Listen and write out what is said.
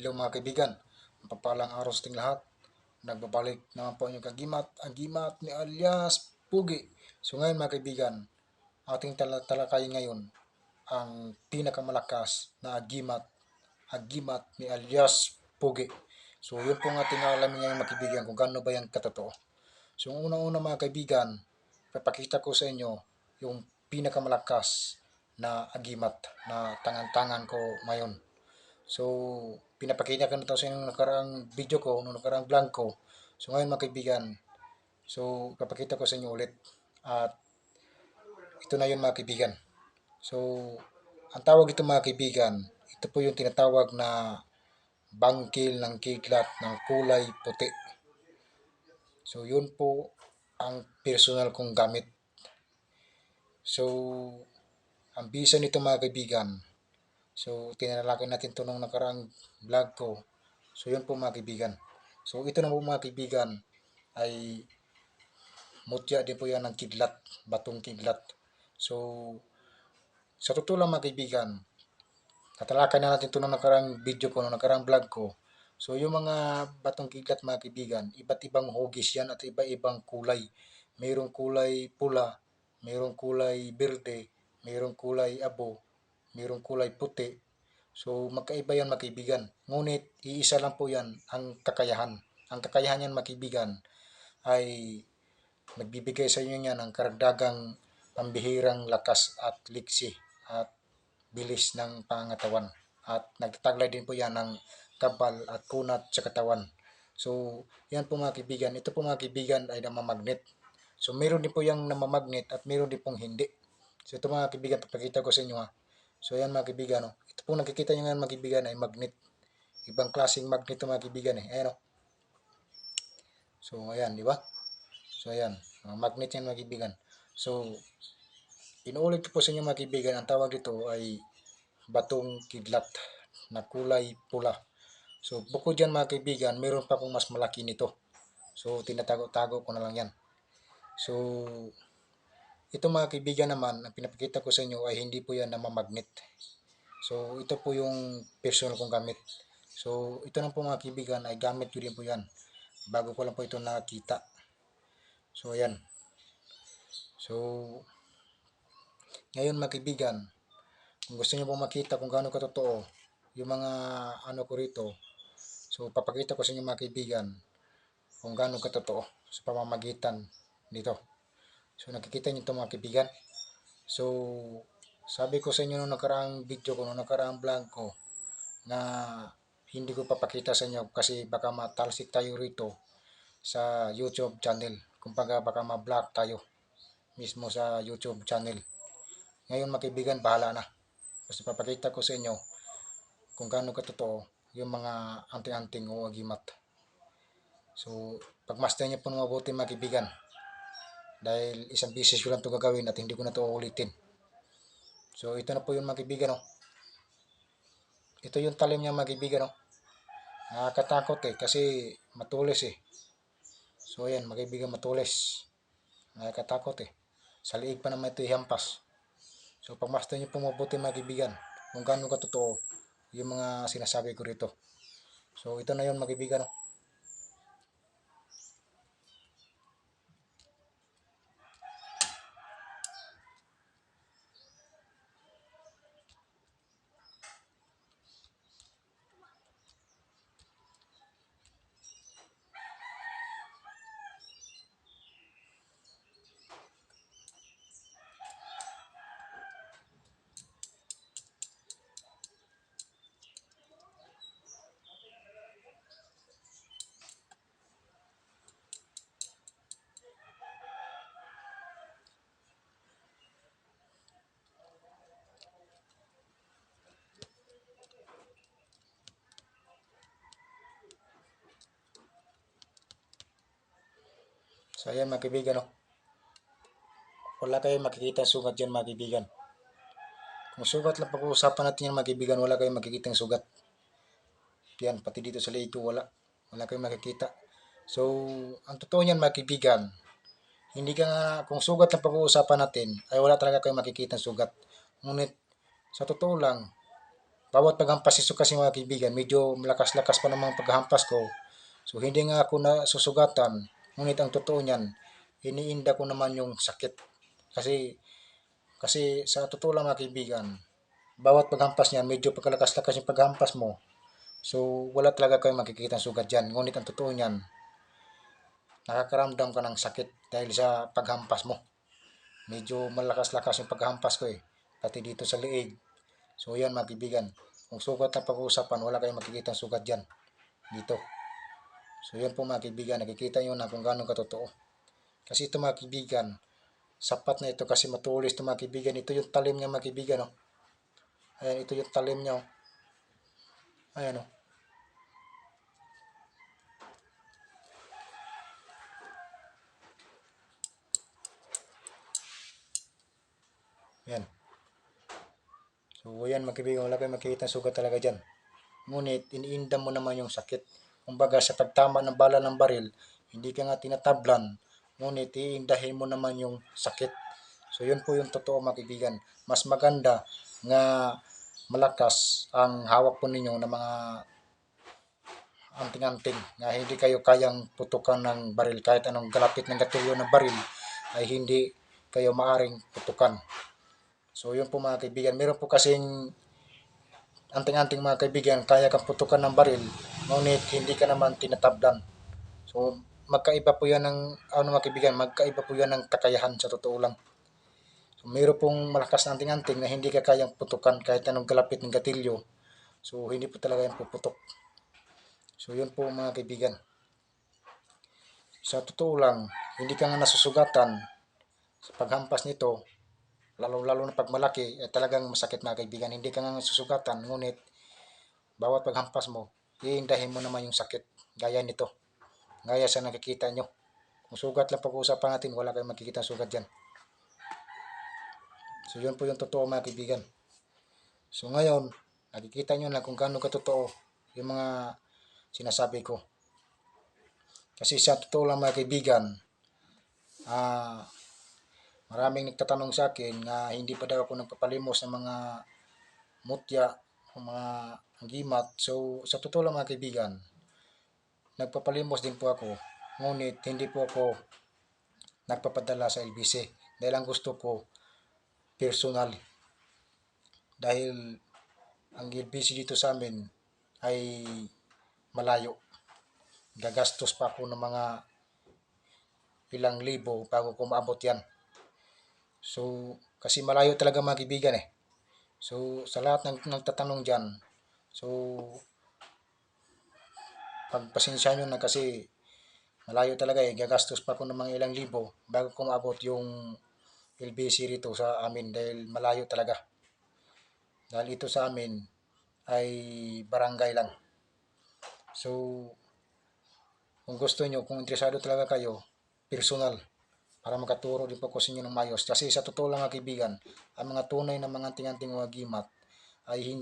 Hello mga kaibigan, mapapalang araw sa ating lahat. Nagbabalik naman po inyong agimat ni alias Pugi. So ngayon mga kaibigan, ating talakayin ngayon ang pinakamalakas na agimat ni alias Pugi. So yun po ang ating alamin ngayon mga kaibigan kung gaano ba yung katotoo. So unang-una mga kaibigan, papakita ko sa inyo yung pinakamalakas na agimat na tangan-tangan ko ngayon. So, pinapakita ko na ito sa inyo nakaraang video ko, nung nakaraang vlog ko. So, ngayon mga kaibigan, so, papakita ko sa inyo ulit. At ito na yun mga kaibigan. So, ang tawag ito mga kaibigan, ito po yung tinatawag na bangkil ng kidlat ng kulay puti. So, yun po ang personal kong gamit. So, ang bisa nito mga kaibigan, so, tinalakay natin ito nung nakaraang vlog ko. So, yun po mga kaibigan. So, ito na po mga kaibigan ay mutya din po yan ng kidlat, batong kidlat. So, sa totoo lang mga kaibigan, natalakay na natin ito nung nakaraang video ko, nung nakaraang vlog ko. So, yung mga batong kidlat mga kaibigan, iba't ibang hugis yan at iba-ibang kulay. Mayroong kulay pula, mayroong kulay berde, mayroong kulay abo, mayroong kulay puti. So, magkaiba yan mga kaibigan. Ngunit, iisa lang po yan ang kakayahan. Ang kakayahan yan mga kaibigan ay magbibigay sa inyo yan ng karagdagang pambihirang lakas at liksi at bilis ng pangatawan. At nagtataglay din po yan ng kabal at kunat sa katawan. So, yan po mga kaibigan. Ito po mga kaibigan ay namamagnet. So, meron din po yung namamagnet at meron din pong hindi. So, ito mga kaibigan, papakita ko sa inyo ha. So, yan mga kaibigan. No? Ito po nakikita nyo ngayon mga kaibigan ay magnet. Ibang klaseng magnet ito mga kaibigan eh. Ayan o. So, ayan, di ba? So, ayan. Magnet yan mga kaibigan. So, inuulit ko po sa inyo mga kaibigan, ang tawag dito ay batong kidlat na kulay pula. So, bukod dyan mga kaibigan, meron pa pong mas malaki nito. So, tinatago-tago ko na lang yan. So, ito mga kaibigan naman, ang pinapakita ko sa inyo ay hindi po yan namamagnet. So, ito po yung personal kong gamit. So, ito na po mga kaibigan ay gamit ko din po yan. Bago ko lang po ito nakita. So, ayan. So, ngayon mga kaibigan, kung gusto niyo pong makita kung gaano katotoo yung mga ano ko rito, so papakita ko sa inyo mga kaibigan kung gaano katotoo sa pamamagitan nito. So nakikita niyo ito mga kaibigan. So sabi ko sa inyo nung nakaraang video ko, nung nakaraang vlog ko na hindi ko papakita sa inyo kasi baka matalsik tayo rito sa YouTube channel. Kumbaga baka ma-block tayo mismo sa YouTube channel. Ngayon mga kaibigan, bahala na. Basta papakita ko sa inyo kung gaano katotoo yung mga anting-anting o agimat. So, pagmasdan niyo po ng mabuti mga kaibigan. Dahil isang beses ko lang ito gagawin at hindi ko na ito uulitin. So, ito na po yung mga kaibigan. Oh. Ito yung talim niya mga kaibigan. Oh. Nakakatakot kasi matulis eh. So, ayan mga kaibigan, matulis. Nakakatakot Sa liig pa naman ito ihampas. So, pagmasdan niyo po mabuti mga kaibigan kung gaano katotoo yung mga sinasabi ko rito. So, ito na yun mga kaibigan. So, ayan mga kaibigan. Wala kayong makikita sugat dyan mga kaibigan. Kung sugat lang pag-uusapan natin yan mga kaibigan, wala kayong makikita sugat. Yan, pati dito sa leeg ko, wala. Wala kayong makikita. So, ang totoo niyan mga kaibigan, hindi ka nga, kung sugat lang pag-uusapan natin, ay wala talaga kayong makikita sugat. Ngunit, sa totoo lang, bawat paghampas ito kasi mga kaibigan, medyo malakas-lakas pa namang paghampas ko. So hindi nga ako na susugatan, ngunit ang totoo niyan, iniinda ko naman yung sakit. Kasi kasi sa totoo lang mga kaibigan, bawat paghampas niyan, medyo pagkalakas-lakas yung paghampas mo. So wala talaga kayong makikita sugat diyan. Ngunit ang totoo niyan, nakakaramdam ka ng sakit dahil sa paghampas mo. Medyo malakas-lakas yung paghampas ko eh. Pati dito sa liig. So yan mga kaibigan. Kung sugat na pag-uusapan, wala kayong makikita sugat dyan. Dito. So yan po mga kaibigan. Nakikita nyo na kung gaano katotoo. Kasi ito mga kaibigan, sapat na ito kasi matulis ito mga kaibigan. Ito yung talim niya mga kaibigan. Oh. Ayan, ito yung talim niya. Oh. Ayan oh. Ayan. So yan mga kaibigan, wala kayong makikita sugat talaga dyan. Ngunit iniinda mo naman yung sakit. Kumbaga sa pagtama ng bala ng baril, hindi ka nga tinatablan, ngunit iindahin mo naman yung sakit. So yun po yung totoo mga kaibigan. Mas maganda nga malakas ang hawak po ninyo ng mga anting-anting na hindi kayo kayang putukan ng baril. Kahit anong galapit ng gatilyo ng baril ay hindi kayo maaring putukan. So yun po mga kaibigan. Meron po kasing anting-anting mga kaibigan, kaya kang putukan ng baril, ngunit hindi ka naman tinatablan. So, magkaiba po yan ng, mga kaibigan, magkaiba po yan ng kakayahan sa totoo lang. So, mayroon pong malakas na anting-anting na hindi ka kayang putukan kahit anong galapit ng gatilyo. So, hindi po talaga yan puputok. So, yun po mga kaibigan. Sa totoo lang, hindi ka nga nasusugatan sa paghampas nito, lalo-lalo na pag malaki, talagang masakit mga kaibigan. Hindi ka nga nasusugatan, ngunit bawat paghampas mo, iindahin mo naman yung sakit. Gaya nito. Gaya sa nakikita nyo. Kung sugat lang pag-uusapan natin, wala kayong makikita sugat dyan. So yun po yung totoo mga kaibigan. So ngayon, nakikita nyo na kung gaano katotoo yung mga sinasabi ko. Kasi sa totoo lang mga kaibigan, maraming nagtatanong sa akin na hindi pa daw ako nagpapalimos ng mga mutya o mga gimat. So sa totoo lang mga kaibigan, nagpapalimos din po ako. Ngunit hindi po ako nagpapadala sa LBC dahil ang gusto ko personal. Dahil ang LBC dito sa amin ay malayo. Gagastos pa ako ng mga ilang libo bago ko maabot yan. So, kasi malayo talaga mga kaibigan eh. So, sa lahat ng nagtatanong dyan, so, pagpasensya nyo na kasi malayo talaga eh. Gagastos pa ako ng mga ilang libo bago ko maabot yung LBC rito sa amin dahil malayo talaga. Dahil ito sa amin ay barangay lang. So, kung gusto nyo, kung interesado talaga kayo, personal, para makaturo din po ko sa inyo ng mayos. Kasi sa totoo lang mga kaibigan, ang mga tunay na mga anting-anting mga gimat ay hindi